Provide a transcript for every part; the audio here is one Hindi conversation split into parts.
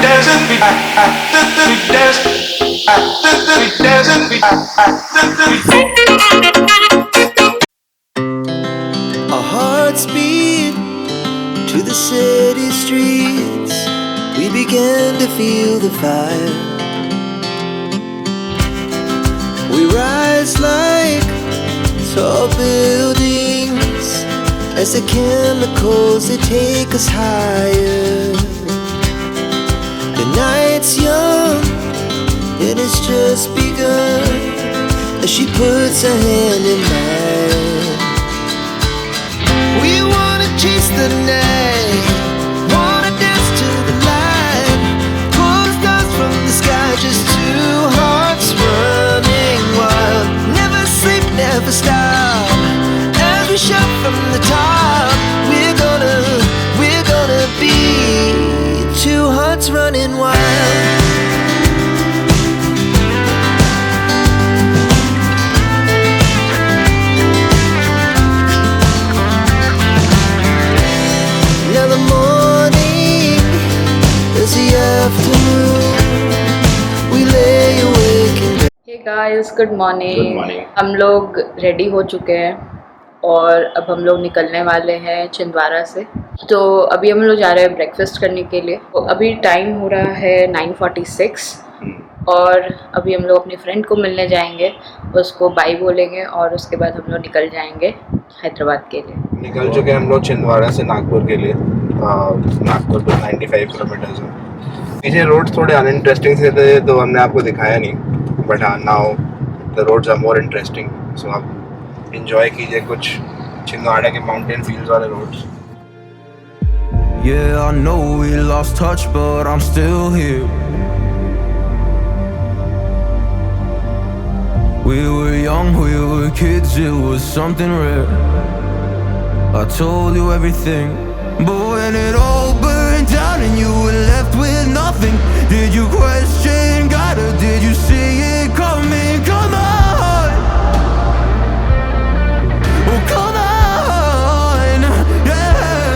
Our hearts beat to the city streets. We began to feel the fire. We rise like tall buildings as the chemicals they take us higher. The night's young and it's just begun as she puts her hand in mine. We wanna chase the night, wanna dance to the light, pull the stars from the sky, just two hearts running wild. Never sleep, never stop, as we shout from the top. We're gonna be two hearts running wild. Now the morning is the afternoon. We lay awake in bed. Hey guys, good morning. Good morning. हम लोग रेडी हो चुके हैं और अब हम लोग निकलने वाले हैं छिंदवाड़ा से। तो अभी हम लोग जा रहे हैं ब्रेकफास्ट करने के लिए। तो अभी टाइम हो रहा है 9:46 और अभी हम लोग अपनी फ्रेंड को मिलने जाएंगे, उसको बाय बोलेंगे और उसके बाद हम लोग निकल जाएंगे हैदराबाद के लिए। निकल चुके हैं हम लोग छिंदवाड़ा से नागपुर के लिए। नागपुर तो 95 किलोमीटर्स है। पीछे रोड्स थोड़े अनइंटरेस्टिंग से थे तो हमने आपको दिखाया नहीं, बट हाँ, now the roads are more interesting, so आप इंजॉय कीजिए कुछ छिंदवाड़ा के माउंटेन फील्ड्स वाले roads. Yeah, I know we lost touch, but I'm still here. We were young, we were kids, it was something rare. I told you everything, but when it all burned down and you were left with nothing, did you question God or did you see it coming? Come on, oh come on, yeah.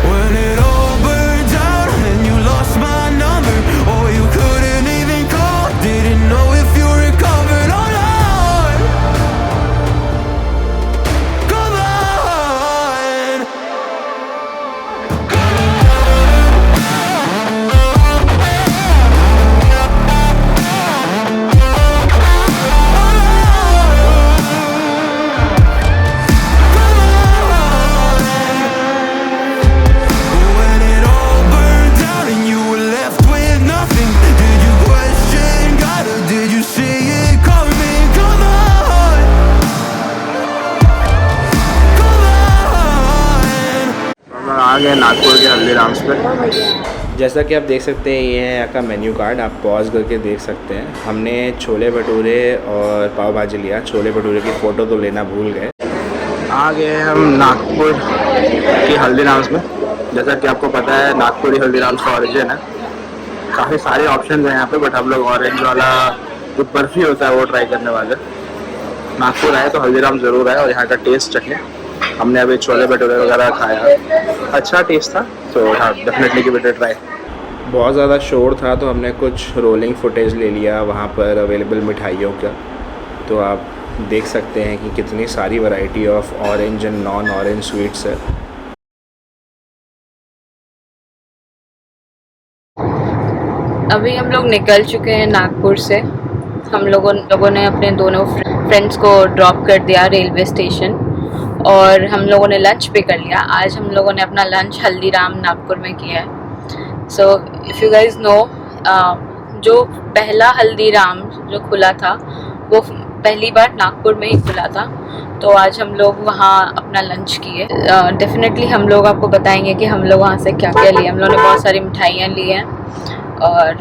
When it all burned down and you lost my number, oh you couldn't even call, didn't know if you recovered or not. Come on. When it all burned down and you were left with nothing, did you question God or did you see it coming? Come on, come on. हम लोग आ गए नागपुर के हल्दीराम्स पे। जैसा कि आप देख सकते हैं, ये है यहाँ का मेन्यू कार्ड, आप पॉज करके देख सकते हैं। हमने छोले भटूरे और पाव भाजी लिया। छोले भटूरे की फ़ोटो तो लेना भूल गए। आ गए हम नागपुर की हल्दीराम्स में। जैसा कि आपको पता है, नागपुरी हल्दीराम्स का ओरिजिन है। काफ़ी सारे ऑप्शन हैं यहाँ पे, बट हम लोग ऑरेंज वाला जो बर्फ़ी होता है वो ट्राई करने वाले। नागपुर आए तो हल्दीराम ज़रूर आए और यहाँ का टेस्ट चखें। हमने अभी छोले भटूरे वगैरह खाया, अच्छा टेस्ट था, तो हाँ definitely give it a try. बहुत ज़्यादा शोर था तो हमने कुछ रोलिंग फुटेज ले लिया वहाँ पर अवेलेबल मिठाइयों का। तो आप देख सकते हैं कि कितनी सारी variety of orange and non orange sweets है। अभी हम लोग निकल चुके हैं नागपुर से। हम लोगों ने अपने दोनों फ्रेंड्स को ड्रॉप कर दिया रेलवे स्टेशन और हम लोगों ने लंच भी कर लिया। आज हम लोगों ने अपना लंच हल्दीराम नागपुर में किया है। So if you guys know, जो पहला हल्दीराम जो खुला था वो पहली बार नागपुर में ही खुला था। तो आज हम लोग वहाँ अपना लंच किए। डेफिनेटली हम लोग आपको बताएंगे कि हम लोग वहाँ से क्या क्या लिए। हम लोगों ने बहुत सारी मिठाइयाँ ली हैं और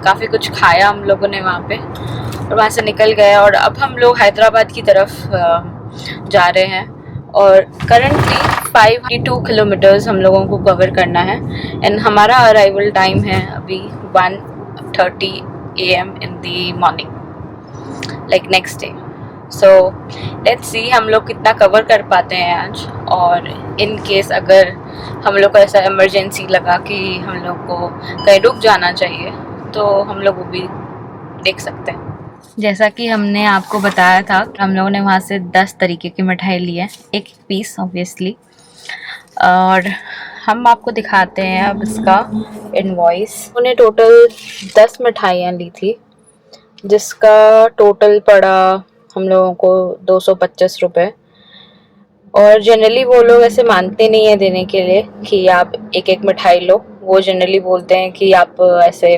काफ़ी कुछ खाया हम लोगों ने वहाँ पे, और वहाँ से निकल गए। और अब हम लोग हैदराबाद की तरफ जा रहे हैं और करंटली 52 किलोमीटर्स हम लोगों को कवर करना है। एंड हमारा अराइवल टाइम है अभी 1:30 AM in the morning, like next day. So let's see हम लोग कितना कवर कर पाते हैं आज, और इन केस अगर हम लोग को ऐसा इमरजेंसी लगा कि हम लोग को कहीं रुक जाना चाहिए तो हम लोग वो भी देख सकते हैं। जैसा कि हमने आपको बताया था, हम लोगों ने वहाँ से 10 तरीके की मिठाई ली है, एक पीस ऑब्वियसली, और हम आपको दिखाते हैं अब इसका इनवॉइस। उन्हें टोटल 10 मिठाइयाँ ली थी, जिसका टोटल पड़ा हम लोगों को 225 रुपये। और जनरली वो लोग ऐसे मानते नहीं है देने के लिए कि आप एक एक मिठाई लो, वो जनरली बोलते हैं कि आप ऐसे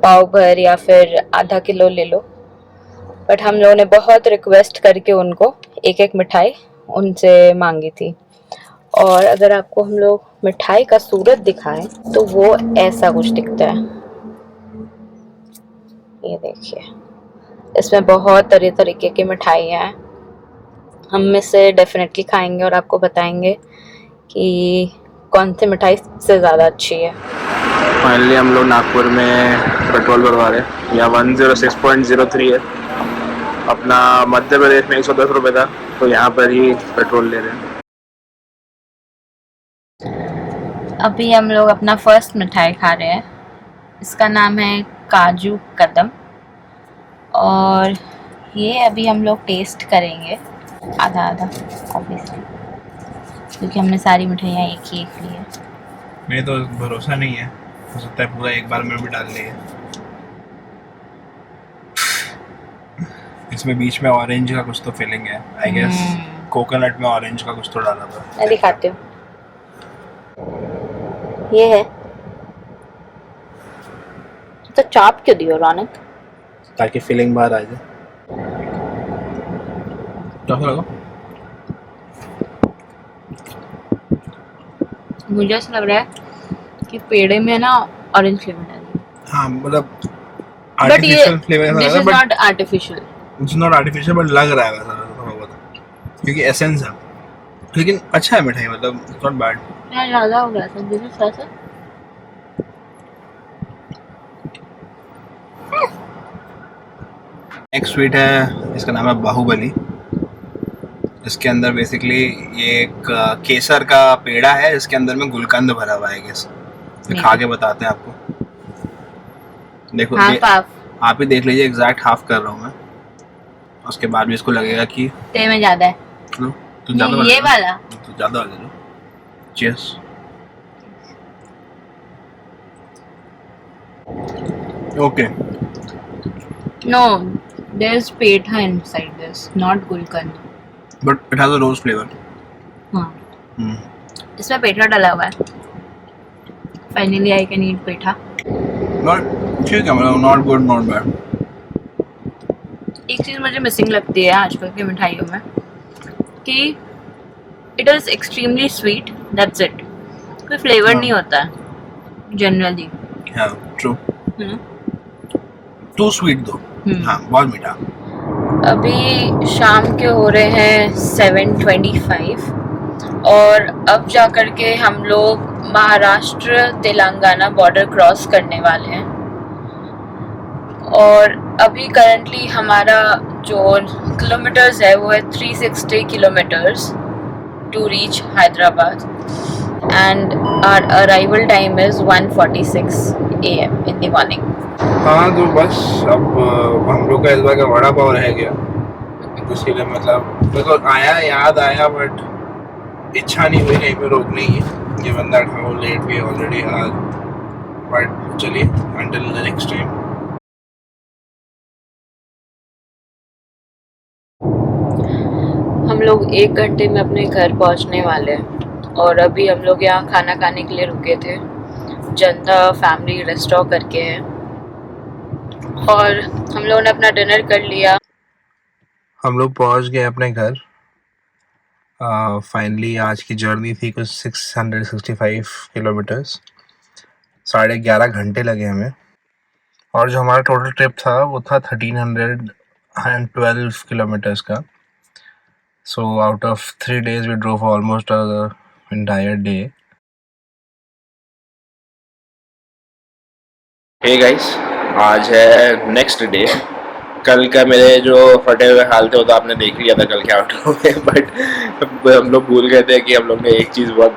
पाव भर या फिर आधा किलो ले लो। बट हम लोगों ने बहुत रिक्वेस्ट करके उनको एक एक मिठाई उनसे मांगी थी। और अगर आपको हम लोग मिठाई का सूरत दिखाएं तो वो ऐसा कुछ दिखता है, ये देखिए। इसमें बहुत तरह तरीके की मिठाइयाँ हैं, हम इसे डेफिनेटली खाएंगे और आपको बताएंगे कि कौन सी मिठाई सबसे ज़्यादा अच्छी है। फाइनली हम लोग नागपुर में पेट्रोल भरवा रहे हैं। यहाँ 106.03 है। अपना मध्य प्रदेश में 110 रुपये था, तो यहाँ पर ही पेट्रोल ले रहे हैं। अभी हम लोग अपना फर्स्ट मिठाई खा रहे हैं, इसका नाम है काजू कदम, और ये अभी हम लोग टेस्ट करेंगे आधा आधा ऑब्वियसली, क्योंकि हमने सारी मिठाइयाँ एक ही एक ली है। मेरे तो भरोसा नहीं है, हो सकता है पूरा एक बार में भी डाल लिए। इसमें बीच में ऑरेंज का कुछ तो फीलिंग है, आई गेस कोकोनट में ऑरेंज का कुछ तो डाला था। मैं दिखाती हूँ, ये है। तो चाप क्यों दियो रौनक? ताकि फीलिंग बाहर आ जाए। कैसा लगा? मुझे ऐसा लग रहा है कि पेड़े में ना ऑरेंज फ्लेवर डाली। हाँ, मतलब बट ये artificial flavour this is not artificial, it's not artificial, but लग रहा है वैसा थोड़ा बहुत, क्योंकि एसेंस है। लेकिन अच्छा है मिठाई, मतलब इट्स नॉट बैड। यार ज़्यादा हो गया था, दिस इज ऐसा। नेक्स्ट स्वीट है, इसका नाम है बाहुबली। इसके अंदर बेसिकली ये एक केसर का पेड़ा है, इसके अंदर में गुलकंद भरा हुआ है। गेस खा के बताते हैं आपको। देखो आप ही देख लीजिए, एग्जैक्ट हाफ कर रहा हूँ मैं, उसके बाद भी इसको लगेगा कि ते में ज़्यादा है। तो ज़्यादा ये वाला तो ज़्यादा ले लो। Cheers. Okay. No, there is petha inside this, not gulkand, but it has a rose flavour. हाँ, इसमें पेठा डाला हुआ है। Finally I can eat petha. Not ठीक है, मतलब नॉट गुड नॉट बैड। एक चीज़ मुझे मिसिंग लगती है आजकल की मिठाइयों में, कि it is extremely sweet, that's it. कोई फ्लेवर नहीं होता है जनरली। हाँ, ट्रू। टू स्वीट दो। हाँ, बहुत मीठा। अभी शाम के हो रहे हैं 7:25, और अब जा कर के हम लोग महाराष्ट्र तेलंगाना बॉर्डर क्रॉस करने वाले हैं। और अभी करंटली हमारा जो किलोमीटर्स है वो है 360 kilometres to reach Hyderabad, and our arrival time is 1:46 AM in the morning. हाँ, तो बस अब हम लोग का इस बार का वड़ा पाव रह गया, इसीलिए मतलब मेरे को आया, याद आया, बट इच्छा नहीं हुई कहीं पे रोकने की, given that how late we already are. But चलिए, अंटिल द नेक्स्ट टाइम। हम लोग 1 घंटे में अपने घर पहुंचने वाले हैं, और अभी हम लोग यहाँ खाना खाने के लिए रुके थे। जनता फैमिली रेस्टोरेंट करके है, और हम लोगों ने अपना डिनर कर लिया। हम लोग पहुंच गए अपने घर। फाइनली आज की जर्नी थी कुछ 665 किलोमीटर्स, 11.5 घंटे लगे हमें। और जो हमारा टोटल ट्रिप था वो था 1312 किलोमीटर्स का। So out of 3 days we drove almost an entire day. Hey guys, आज है नेक्स्ट डे, कल का मेरे जो फटे हुए हाल थे वो तो आपने देख लिया था कल के आउटरो में, बट हम लोग भूल गए थे कि हम लोग ने एक चीज़ बहुत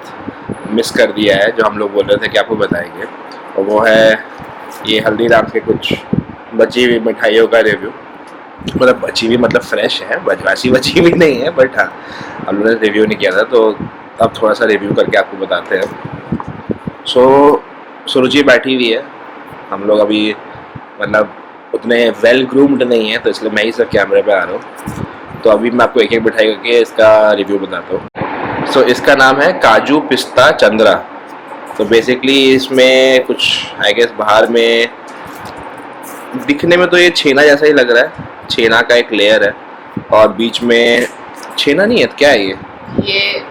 मिस कर दिया है जो हम लोग बोल रहे थे कि आपको बताएंगे, और वो है ये हल्दीराम के कुछ बची हुई मिठाइयों का रिव्यू। मतलब बची हुई मतलब फ्रेश है, बची बची हुई नहीं है, बट हाँ हम लोगों ने रिव्यू नहीं किया था तो अब थोड़ा सा रिव्यू करके आपको बताते हैं। सुरुचि बैठी हुई है, हम लोग अभी मतलब उतने वेल ग्रूम्ड नहीं है तो इसलिए मैं ही सब कैमरे पे आ रहा हूँ। तो अभी मैं आपको एक एक मिठाई करके इसका रिव्यू बताता हूँ। सो इसका नाम है काजू पिस्ता चंद्रा। तो बेसिकली इसमें कुछ आई गेस बाहर में दिखने में तो ये छेना जैसा ही लग रहा है, छेना का एक लेयर है और बीच में छेना नहीं है क्या है ये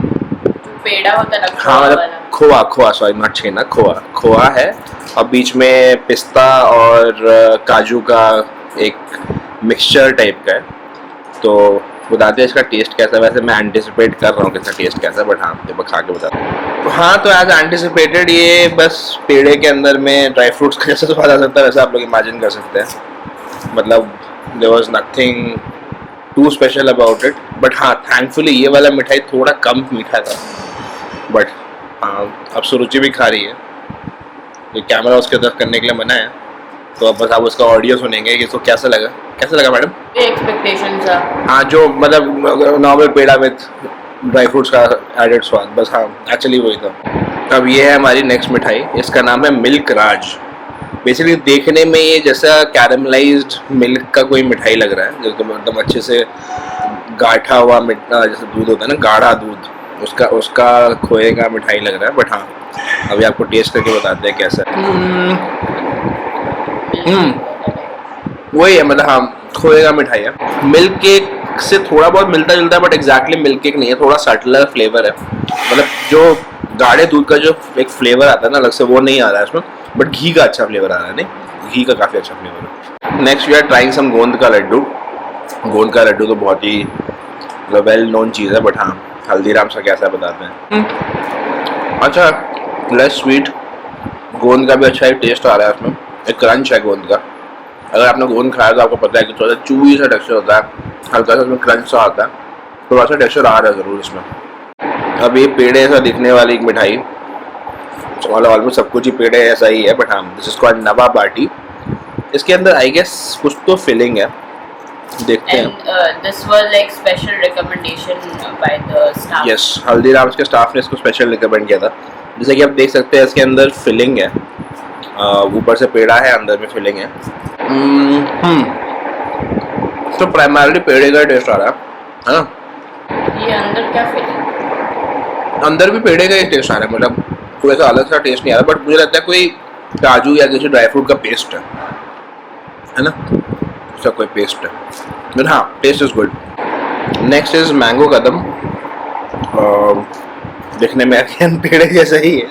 जो पेड़ा होता है ना, हाँ मतलब खोआ सॉरी नॉट छेना, खोआ है और बीच में पिस्ता और काजू का एक मिक्सचर टाइप का है। तो बताते हैं इसका टेस्ट कैसा है। वैसे मैं एंटिसिपेट कर रहा हूँ कि इसका टेस्ट कैसा है, बट हाँ जब खा के बताता हूँ। हाँ तो एज एंटिसिपेटेड ये बस पेड़े के अंदर में ड्राई फ्रूट्स का जैसा स्वाद आ सकता है वैसे आप लोग इमेजिन कर सकते हैं। मतलब there was nothing too special about it, but हाँ थैंकफुली ये वाला मिठाई थोड़ा कम मीठा था। बट हाँ अब सुरुचि भी खा रही है, ये कैमरा उसके तरफ करने के लिए मना है तो अब बस आप उसका ऑडियो सुनेंगे कि इसको कैसा लगा मैडम। एक्सपेक्टेशन था हाँ जो मतलब normal peda with dry fruits का एडेड स्वाद, बस हाँ एक्चुअली वही था। अब ये है हमारी नेक्स्ट मिठाई, इसका नाम है मिल्क राज। बेसिकली देखने में ये जैसा कैरमलाइज्ड मिल्क का कोई मिठाई लग रहा है, जो एकदम अच्छे से गाढ़ा हुआ जैसे दूध होता है ना, गाढ़ा दूध, उसका खोए का मिठाई लग रहा है। बट हाँ अभी आपको टेस्ट करके बताते हैं कैसा है। वही है मतलब हाँ खोए का मिठाई है। मिल्क केक से थोड़ा बहुत मिलता जुलता है बट एग्जैक्टली मिल्क केक नहीं है, थोड़ा सटलर फ्लेवर है। मतलब जो गाढ़े दूध का जो एक फ्लेवर आता है ना अलग से वो नहीं आ रहा है इसमें, बट घी का अच्छा फ्लेवर आ रहा है। नहीं घी का काफ़ी अच्छा फ्लेवर है। नेक्स्ट वी आर ट्राइंग सम गोंद का लड्डू। गोंद का लड्डू तो बहुत ही वेल नोन चीज़ है, बट हाँ हल्दीराम सा कैसा बताते हैं। अच्छा लेस स्वीट, गोंद का भी अच्छा एक टेस्ट आ रहा है उसमें, एक क्रंच है गोंद का। अगर आपने गोंद खाया तो आपको पता है कि थोड़ा चूई सा टेक्सचर होता है, हल्का सा उसमें क्रंच सा आता है, थोड़ा सा टेक्सचर आ रहा है ज़रूर इसमें। अब ये पेड़े सा दिखने वाली एक मिठाई, मतलब ऑलमोस्ट सब कुछ ही पेड़े ऐसा ही है, बट हाँ दिस इज कॉल्ड नवा बाटी। इसके अंदर आई गेस कुछ तो फिलिंग है, देखते हैं। This was like special recommendation by the staff. Yes Haldiram's के स्टाफ ने इसको स्पेशल रिकमेंड किया था। जैसे कि आप देख सकते हैं इसके अंदर फिलिंग है, ऊपर से पेड़ा है, अंदर में फिलिंग है। तो प्राइमरली पेड़े का टेस्ट आ रहा है ना। ये अंदर क्या फिलिंग? अंदर भी पेड़े का ही टेस्ट आ रहा है, मतलब कोई ऐसा अलग सा टेस्ट नहीं आ रहा, बट मुझे लगता है कोई काजू या किसी ड्राई फ्रूट का पेस्ट है ना, उसका कोई पेस्ट है। बट हाँ taste is good. Next is mango kadam. दिखने में अगेन पेड़े जैसा ही है,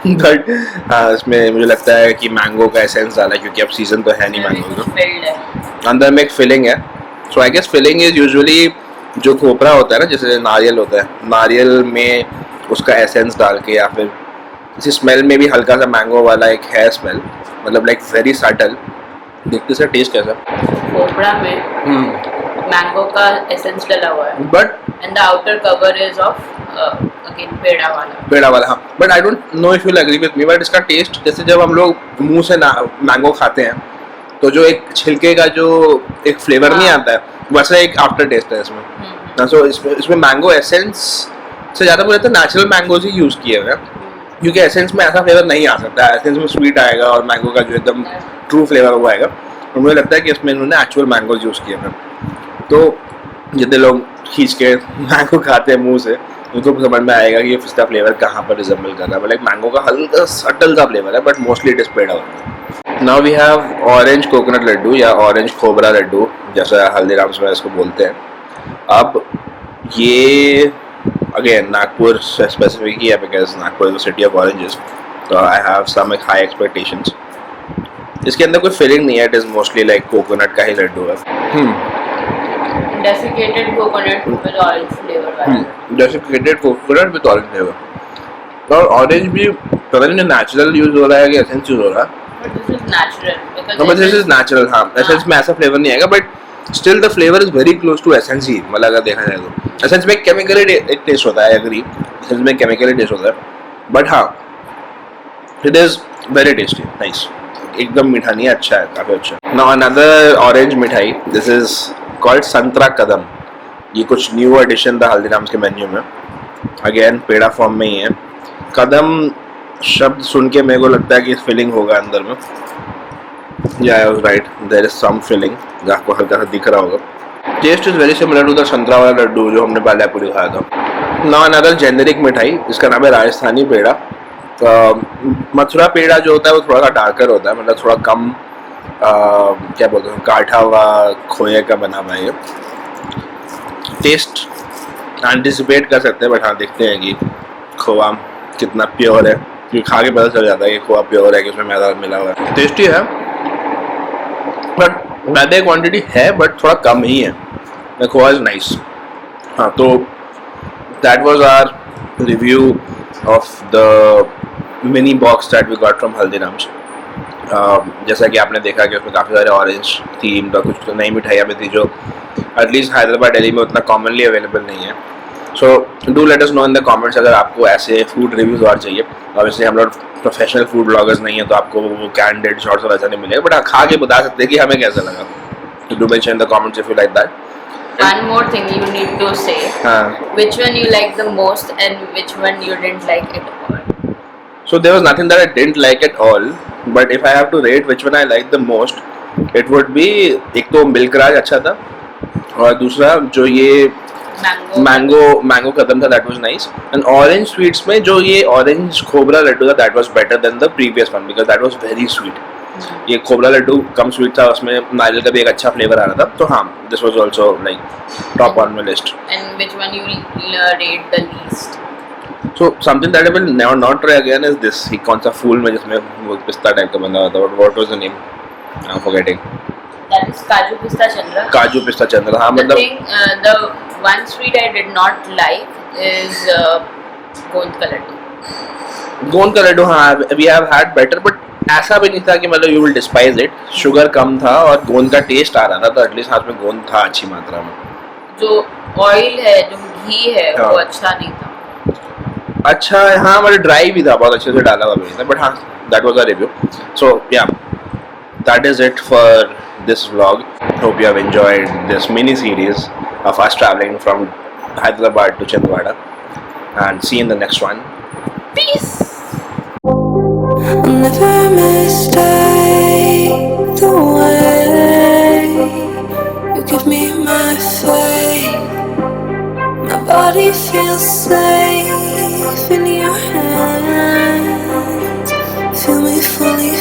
बट हाँ इसमें मुझे लगता है कि मैंगो का एसेंस डाला है क्योंकि अब सीजन तो है नहीं मैंगो का। अंदर में एक फिलिंग है, so I guess filling is usually जो खोपरा होता है ना, जैसे नारियल होता है, नारियल में उसका एसेंस डाल के, या फिर इसी स्मेल में भी हल्का सा मैंगो वाला एक है स्मेल, मतलब लाइक वेरी सटल। देखते से टेस्ट कैसा, खोपड़ा में मैंगो का एसेंस डला हुआ है, but and the outer cover is of again peda वाला। हाँ, but I don't know if you agree with me, but इसका टेस्ट जैसे जब हम लोग मुंह से मैंगो खाते हैं तो जो एक छिलके का जो एक फ्लेवर नहीं आता है, वैसा एक आफ्टर टेस्ट है इसमें ना। सो इसमें मैंगो एसेंस से ज़्यादा मुझे लगता है नेचुरल मैंगोज ही यूज़ किए हुए हैं, क्योंकि एसेंस में ऐसा फ्लेवर नहीं आ सकता है। एसेंस में स्वीट आएगा और मैंगो का जो एकदम ट्रू फ्लेवर वो आएगा, तो मुझे लगता है कि इसमें इन्होंने एक्चुअल मैंगोज यूज़ किए हैं। तो जितने लोग खींच के मैंगो खाते हैं मुंह से, उनको समझ में आएगा कि इसका फ्लेवर कहाँ पर रिजेंबल कर रहा है। लाइक मैंगो का हल्का सटल सा फ्लेवर है, but mostly it is peda होता है। Now we have orange coconut laddoo या ऑरेंज खोबरा लड्डू, जैसा हल्दीराम्स में इसको बोलते हैं। अब ये अगेन नागपुर से स्पेसिफिक ही है, because Nagpur is the city of oranges, so I have some high expectations. इसके अंदर कोई फिलिंग नहीं है, it is mostly like coconut का ही लड्डू है। Desiccated coconut with orange flavor वाला। Desiccated coconut with orange flavor। और ऑरेंज भी पता नहीं नेचुरल यूज हो रहा है कि एसेंस यूज हो रहा है। But this is natural because this is natural. हाँ एसेंस में ऐसा फ्लेवर नहीं आएगा, but still the flavour is very close to essence ही, मतलब अगर देखा जाए तो एसेंस में केमिकली एक टेस्ट होता है, एग्री, एसेंस में केमिकली टेस्ट होता है, बट हाँ it is very tasty, nice, एकदम मीठा नहीं है, अच्छा है, काफी अच्छा। नाउ अनदर ऑरेंज मिठाई, दिस इज कॉल्ड संतरा कदम, ये कुछ न्यू एडिशन था हल्दीराम्स के मेन्यू में, अगेन पेड़ा फॉर्म में ही है। कदम शब्द सुन के मेरे को लगता है कि फिलिंग होगा अंदर में, या I was right, there is some filling, आपको हल्का सा दिख रहा होगा। Taste is very similar to the santra वाला लड्डू जो हमने बालापुरी खाया था। नाउ अनदर जेनेरिक मिठाई, इसका नाम है राजस्थानी पेड़ा। मथुरा पेड़ा जो होता है वो थोड़ा सा डार्कर होता है, मतलब थोड़ा कम क्या बोलते हैं, काठा हुआ खोए का बना हुआ है। टेस्ट एंटिसिपेट कर सकते हैं, बट हाँ देखते हैं कि खोआ कितना प्योर है, क्योंकि खा के पता चल जाता है कि खोआ प्योर है कि उसमें मैदा मिला हुआ है। टेस्टी है, बट मैदे क्वांटिटी है बट थोड़ा कम ही है। The khoya is nice. हाँ, तो that was our review of the mini box that we got from Haldiram's. जैसा कि आपने देखा कि उसमें काफ़ी सारे ऑरेंज थीम का कुछ नई मिठाइयाँ भी थी जो एटलीस्ट हैदराबाद दिल्ली में उतना कॉमनली अवेलेबल नहीं है। So do let us know in the comments अगर आपको ऐसे फूड रिव्यूज़ और चाहिए। ऑब्वियसली हम लोग प्रोफेशनल फूड ब्लॉगर्स नहीं है तो आपको वो कैंडिड शॉर्ट्स वैसा नहीं मिलेगा, बट खा के बता सकते हैं कि हमें कैसा लगा। तो do mention in the comments if you like that. One more thing you need to say. Which one you like the most and which one you didn't like at all? So there was nothing that I didn't like at all, but if I have to rate which one I like the most, it would be, एक तो मिल्क राज अच्छा था और दूसरा जो ये मैंगो कदम था, that was nice. And orange sweets में जो ये ऑरेंज खोबरा लड्डू था that was better than the previous one because that was very sweet. ये खोबरा लड्डू कम स्वीट था, उसमें नारियल का भी एक अच्छा फ्लेवर आ रहा था, तो हाँ this was also like top on my list. And which one you rate the least? So something that I will never not try again is this, ही कौन सा फूल में जिसमें वो पिस्ता टाइप का बना हुआ था, what was the name? I'm forgetting. That is Kaju Pista Chandra. काजू पिस्ता चंद्र, हाँ The मतलब thing, the one sweet I did not like is गोंद का लड्डू। गोंद का लड्डू, हाँ we have had better, but ऐसा भी नहीं था कि मतलब you will despise it। Sugar कम था और गोंद का टेस्ट आ रहा था, तो एटलीस्ट हाथ में गोंद था अच्छी मात्रा में। जो ऑयल है, जो घी है, हाँ। वो अच्छा नहीं था। अच्छा है, हाँ मतलब ड्राई भी था, बहुत अच्छे से डाला हुआ भी नहीं था, बट हाँ दैट वाज अ रिव्यू। सो या that is it for this vlog. Hope you have enjoyed this mini series of us traveling from Hyderabad to Chandwada, and see you in the next one. Peace. I'll never mistake the way you give me my faith. My body feels safe.